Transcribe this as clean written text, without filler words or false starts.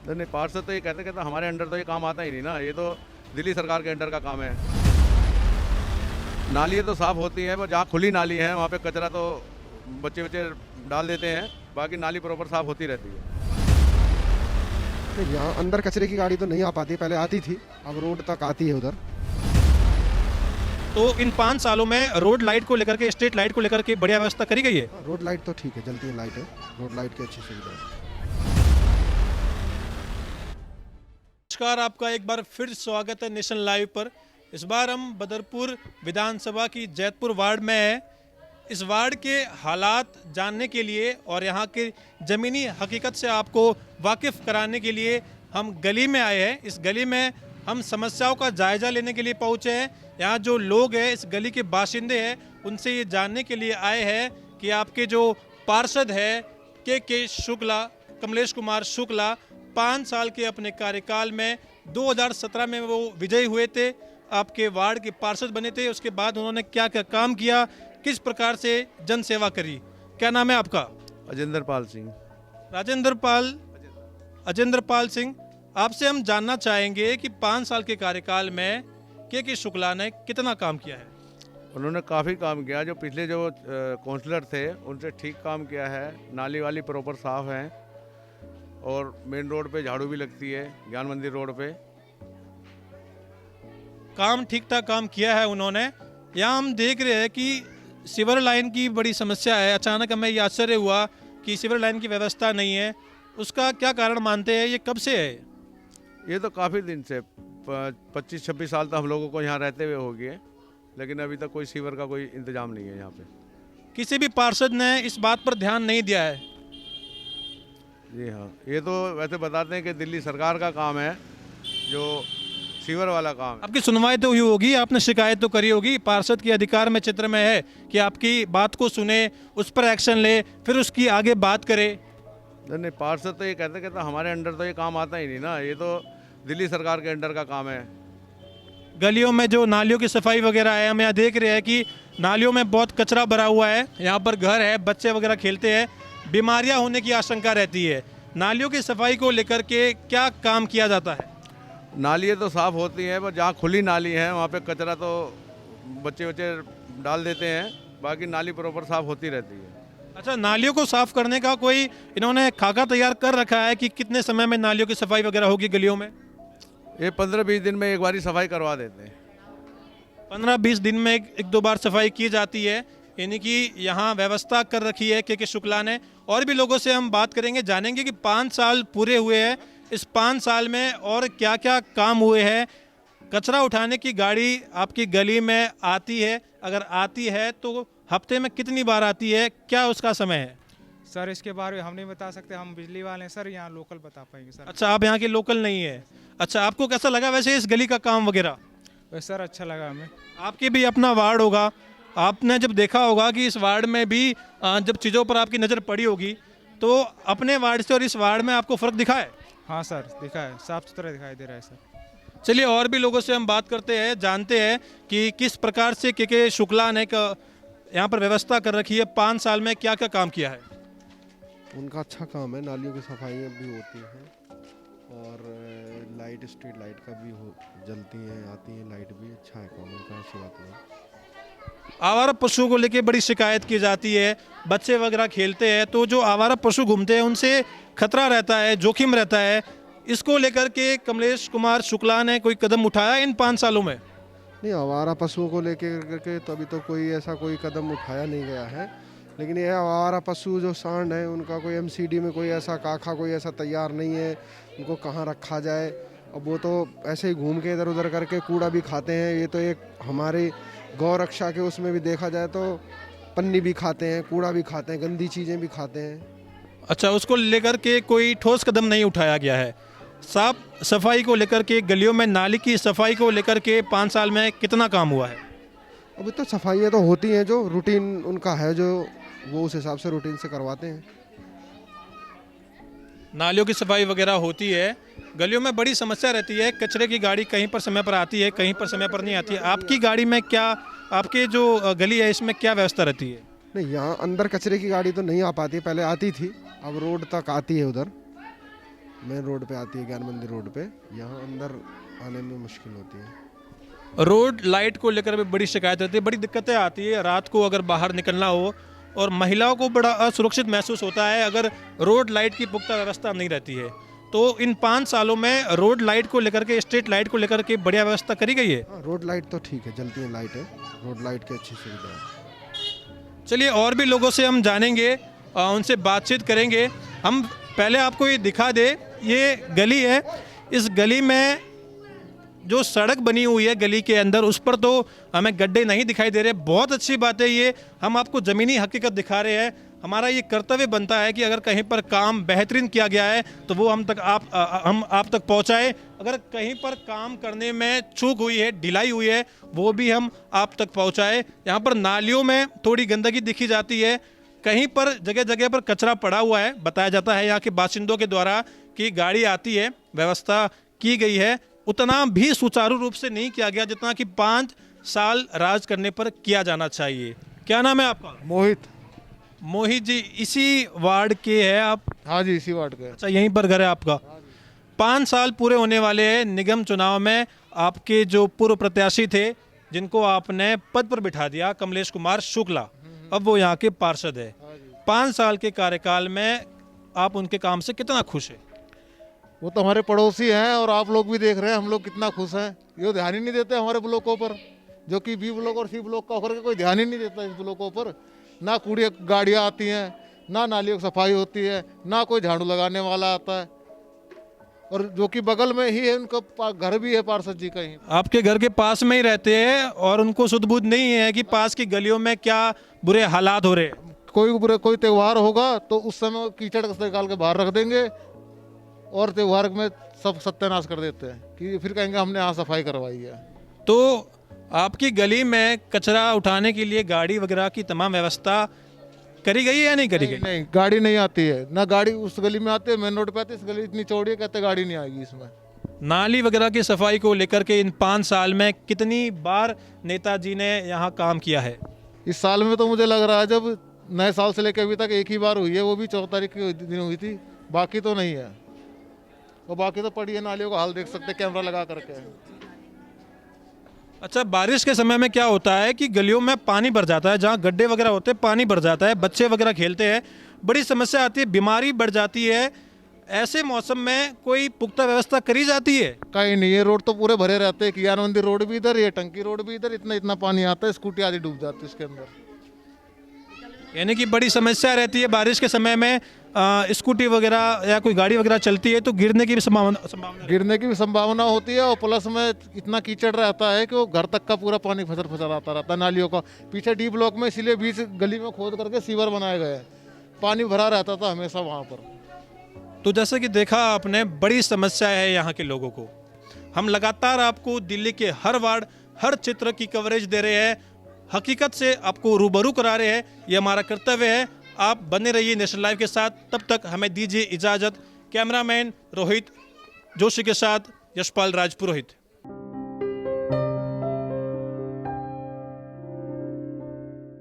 नहीं, पार्षद तो ये कहते कहते हमारे अंडर तो ये काम आता ही नहीं ना, ये तो दिल्ली सरकार के अंडर का काम है। नाली तो साफ़ होती है, पर जहाँ खुली नाली है वहाँ पे कचरा तो बच्चे बच्चे डाल देते हैं, बाकी नाली प्रॉपर साफ़ होती रहती है। नहीं, यहाँ अंदर कचरे की गाड़ी तो नहीं आ पाती, पहले आती थी, अब रोड तक आती है उधर। तो इन 5 सालों में रोड लाइट को लेकर के, स्ट्रीट लाइट को लेकर के बढ़िया व्यवस्था करी गई है। रोड लाइट तो ठीक है, जलती है लाइट है, रोड लाइट की अच्छी सुविधा है। नमस्कार, आपका एक बार फिर स्वागत है नेशन लाइव पर। इस बार हम बदरपुर विधानसभा की जैतपुर वार्ड में है। इस वार्ड के हालात जानने के लिए और यहाँ के ज़मीनी हकीकत से आपको वाकिफ़ कराने के लिए हम गली में आए हैं। इस गली में हम समस्याओं का जायज़ा लेने के लिए पहुँचे हैं। यहाँ जो लोग हैं, इस गली के बाशिंदे हैं, उनसे ये जानने के लिए आए हैं कि आपके जो पार्षद है के शुक्ला, कमलेश कुमार शुक्ला, 5 साल के अपने कार्यकाल में 2017 में वो विजयी हुए थे, आपके वार्ड के पार्षद बने थे। उसके बाद उन्होंने क्या क्या काम किया, किस प्रकार से जन सेवा करी। क्या नाम है आपका? अजेंद्र पाल सिंह। अजेंद्र पाल सिंह, आपसे हम जानना चाहेंगे कि 5 साल के कार्यकाल में के शुक्ला ने कितना काम किया है। उन्होंने काफ़ी काम किया, जो पिछले जो काउंसलर थे उनसे ठीक काम किया है। नाली वाली प्रॉपर साफ़ है और मेन रोड पे झाड़ू भी लगती है, ज्ञान मंदिर रोड पे। काम ठीक ठाक काम किया है उन्होंने। यहाँ हम देख रहे हैं कि सीवर लाइन की बड़ी समस्या है। अचानक हमें ये आश्चर्य हुआ कि सीवर लाइन की व्यवस्था नहीं है। उसका क्या कारण मानते हैं? ये कब से है? ये तो काफ़ी दिन से 25-26 साल तो हम लोगों को यहाँ रहते हुए हो गए, लेकिन अभी तक कोई सीवर का कोई इंतजाम नहीं है यहाँ पे। किसी भी पार्षद ने इस बात पर ध्यान नहीं दिया है। जी हाँ, ये तो वैसे बताते हैं कि दिल्ली सरकार का काम है, जो सीवर वाला काम है। आपकी सुनवाई तो हुई होगी, आपने शिकायत तो करी होगी। पार्षद के अधिकार में चित्र में है कि आपकी बात को सुने, उस पर एक्शन ले, फिर उसकी आगे बात करे। नहीं, पार्षद तो ये कहते कहते हमारे अंडर तो ये काम आता ही नहीं ना, ये तो दिल्ली सरकार के अंडर का काम है। गलियों में जो नालियों की सफाई वगैरह है, हम यहाँ देख रहे हैं कि नालियों में बहुत कचरा भरा हुआ है। यहाँ पर घर है, बच्चे वगैरह खेलते हैं, बीमारियाँ होने की आशंका रहती है। नालियों की सफाई को लेकर के क्या काम किया जाता है? नाली तो साफ़ होती है, पर जहाँ खुली नाली है वहाँ पे कचरा तो बच्चे बच्चे डाल देते हैं, बाकी नाली प्रॉपर साफ़ होती रहती है। अच्छा, नालियों को साफ करने का कोई इन्होंने खाका तैयार कर रखा है कि कितने समय में नालियों की सफाई वगैरह होगी गलियों में? ये 15-20 दिन में एक बारी सफाई करवा देते हैं। 15-20 दिन में एक दो बार सफाई की जाती है, यानी कि यहाँ व्यवस्था कर रखी है के शुक्ला ने। और भी लोगों से हम बात करेंगे, जानेंगे कि 5 साल पूरे हुए हैं, इस 5 साल में और क्या क्या काम हुए हैं। कचरा उठाने की गाड़ी आपकी गली में आती है? अगर आती है तो हफ्ते में कितनी बार आती है? क्या उसका समय है? सर इसके बारे में हम नहीं बता सकते, हम बिजली वाले हैं सर, यहाँ लोकल बता पाएंगे सर। अच्छा, आप यहाँ के लोकल नहीं है। अच्छा, आपको कैसा लगा वैसे इस गली का काम वगैरह? वैसे सर अच्छा लगा हमें। आपके भी अपना वार्ड होगा, आपने जब देखा होगा कि इस वार्ड में भी जब चीज़ों पर आपकी नज़र पड़ी होगी, तो अपने वार्ड से और इस वार्ड में आपको फ़र्क दिखा है? हाँ सर, दिखा है, साफ सुथरा दिखाई दे रहा है सर। चलिए और भी लोगों से हम बात करते हैं, जानते हैं कि किस प्रकार से के शुक्ला ने यहाँ पर व्यवस्था कर रखी है। 5 साल में क्या क्या काम किया है? उनका अच्छा काम है, नालियों की सफाइयाँ भी होती हैं और लाइट, स्ट्रीट लाइट का भी जलती हैं, आती हैं लाइट भी। अच्छा है काम उनका, ऐसी बात नहीं। आवारा पशुओं को लेके बड़ी शिकायत की जाती है, बच्चे वगैरह खेलते हैं तो जो आवारा पशु घूमते हैं उनसे खतरा रहता है, जोखिम रहता है। इसको लेकर के कमलेश कुमार शुक्ला ने कोई कदम उठाया इन 5 सालों में? नहीं, आवारा पशुओं को लेकर करके तो अभी तो कोई ऐसा कोई कदम उठाया नहीं गया है, लेकिन यह आवारा पशु जो सांड है उनका कोई एमसीडी में कोई ऐसा काखा कोई ऐसा तैयार नहीं है, उनको कहाँ रखा जाए। अब वो तो ऐसे ही घूम के इधर उधर करके कूड़ा भी खाते हैं। ये तो एक हमारी गौ रक्षा के उसमें भी देखा जाए तो पन्नी भी खाते हैं, कूड़ा भी खाते हैं, गंदी चीज़ें भी खाते हैं। अच्छा, उसको लेकर के कोई ठोस कदम नहीं उठाया गया है। साफ सफाई को लेकर के, गलियों में नाली की सफाई को लेकर के 5 साल में कितना काम हुआ है? अभी तो सफाइयाँ तो होती हैं, जो रूटीन उनका है, जो वो उस हिसाब से रूटीन से करवाते हैं। नालियों की सफाई वगैरह होती है, गलियों में बड़ी समस्या रहती है। कचरे की गाड़ी कहीं पर समय पर आती है, कहीं पर समय पर नहीं आती है। आपकी गाड़ी में क्या, आपके जो गली है इसमें क्या व्यवस्था रहती है? नहीं, यहाँ अंदर कचरे की गाड़ी तो नहीं आ पाती, पहले आती थी, अब रोड तक आती है उधर। मेन रोड पे आती है, ज्ञान मंदिर रोड पे। यहाँ अंदर आने में मुश्किल होती है। रोड लाइट को लेकर भी बड़ी शिकायत रहती है, बड़ी दिक्कतें आती है। रात को अगर बाहर निकलना हो और महिलाओं को बड़ा असुरक्षित महसूस होता है अगर रोड लाइट की पुख्ता व्यवस्था नहीं रहती है। तो इन 5 सालों में रोड लाइट को लेकर के, स्ट्रीट लाइट को लेकर के बढ़िया व्यवस्था करी गई है। हाँ, रोड लाइट तो ठीक है, जलती है लाइट है, रोड लाइट की अच्छी सुविधा है। चलिए और भी लोगों से हम जानेंगे, उनसे बातचीत करेंगे। हम पहले आपको ये दिखा दे, ये गली है। इस गली में जो सड़क बनी हुई है गली के अंदर, उस पर तो हमें गड्ढे नहीं दिखाई दे रहे। बहुत अच्छी बात है ये, हम आपको ज़मीनी हकीकत दिखा रहे हैं। हमारा ये कर्तव्य बनता है कि अगर कहीं पर काम बेहतरीन किया गया है तो वो हम आप तक पहुंचाए। अगर कहीं पर काम करने में चूक हुई है, ढिलाई हुई है, वो भी हम आप तक पहुंचाए। यहाँ पर नालियों में थोड़ी गंदगी दिखी जाती है, कहीं पर जगह जगह पर कचरा पड़ा हुआ है। बताया जाता है यहाँ के बाशिंदों के द्वारा कि गाड़ी आती है, व्यवस्था की गई है, उतना भी सुचारू रूप से नहीं किया गया जितना कि 5 साल राज करने पर किया जाना चाहिए। क्या नाम है आपका? मोहित। मोहित जी, इसी वार्ड के हैं आप? हाँ जी, इसी वार्ड का। अच्छा, यहीं पर घर है आपका? 5 साल पूरे होने वाले हैं निगम चुनाव में। आपके जो पूर्व प्रत्याशी थे जिनको आपने पद पर बिठा दिया, कमलेश कुमार शुक्ला, अब वो यहाँ के पार्षद है। 5 साल के कार्यकाल में आप उनके काम से कितना खुश है? वो तो हमारे पड़ोसी हैं और आप लोग भी देख रहे हैं हम लोग कितना खुश हैं। ये ध्यान ही नहीं देते हमारे ब्लॉकों पर, जो कि बी ब्लॉक और सी ब्लॉक का होकर के कोई ध्यान ही नहीं देता इस ब्लॉकों पर। ना कूड़े गाड़ियाँ आती हैं, ना नालियों की सफाई होती है, ना कोई झाड़ू लगाने वाला आता है। और जो कि बगल में ही है, उनका घर भी है पार्षद जी का ही। आपके घर के पास में ही रहते हैं और उनको सुध बुध नहीं है कि पास की गलियों में क्या बुरे हालात हो रहे हैं। कोई त्यौहार होगा तो उस समय कीचड़ से निकाल के बाहर रख देंगे और त्यौहार में सब सत्यानाश कर देते हैं कि फिर कहेंगे हमने यहाँ सफाई करवाई है। तो आपकी गली में कचरा उठाने के लिए गाड़ी वगैरह की तमाम व्यवस्था करी गई है या नहीं करी गई? नहीं, गाड़ी नहीं आती है, ना गाड़ी उस गली में आती है, मेन रोड पे आती है। इस गली इतनी चौड़ी है, कहते गाड़ी नहीं आएगी इसमें। नाली वगैरह की सफाई को लेकर के इन 5 साल में कितनी बार नेताजी ने यहाँ काम किया है? इस साल में तो मुझे लग रहा है जब नए साल से लेकर अभी तक एक ही बार हुई है, वो भी 14 तारीख के दिन हुई थी, बाकी तो नहीं है। और बाकी तो पड़ी है, नालियों का हाल देख सकते हैं कैमरा लगा करके। अच्छा, बारिश के समय में क्या होता है कि गलियों में पानी भर जाता है, जहाँ गड्ढे वगैरह होते हैं पानी भर जाता है, बच्चे वगैरह खेलते हैं, बड़ी समस्या आती है, बीमारी बढ़ जाती है। ऐसे मौसम में कोई पुख्ता व्यवस्था करी जाती है? कहीं नहीं, ये रोड तो पूरे भरे रहते हैं। ज्ञान मंदिर रोड भी इधर, ये टंकी रोड भी इधर, इतना इतना पानी आता है, स्कूटी आदि डूब जाती है उसके अंदर। यानी कि बड़ी समस्या रहती है बारिश के समय में। स्कूटी वगैरह या कोई गाड़ी वगैरह चलती है तो गिरने की भी संभावना गिरने की भी संभावना होती है। और प्लस में इतना कीचड़ रहता है कि वो घर तक का पूरा पानी फसर आता रहता है नालियों का। पीछे डी ब्लॉक में इसीलिए बीच गली में खोद करके सीवर बनाए गए हैं, पानी भरा रहता था हमेशा वहाँ पर। तो जैसे कि देखा आपने, बड़ी समस्या है यहाँ के लोगों को। हम लगातार आपको दिल्ली के हर वार्ड, हर चित्र की कवरेज दे रहे हैं, हकीकत से आपको रूबरू करा रहे हैं। ये हमारा कर्तव्य है। आप बने रहिए नेशनल लाइव के साथ, तब तक हमें दीजिए इजाज़त। कैमरामैन रोहित जोशी के साथ यशपाल राजपुरोहित।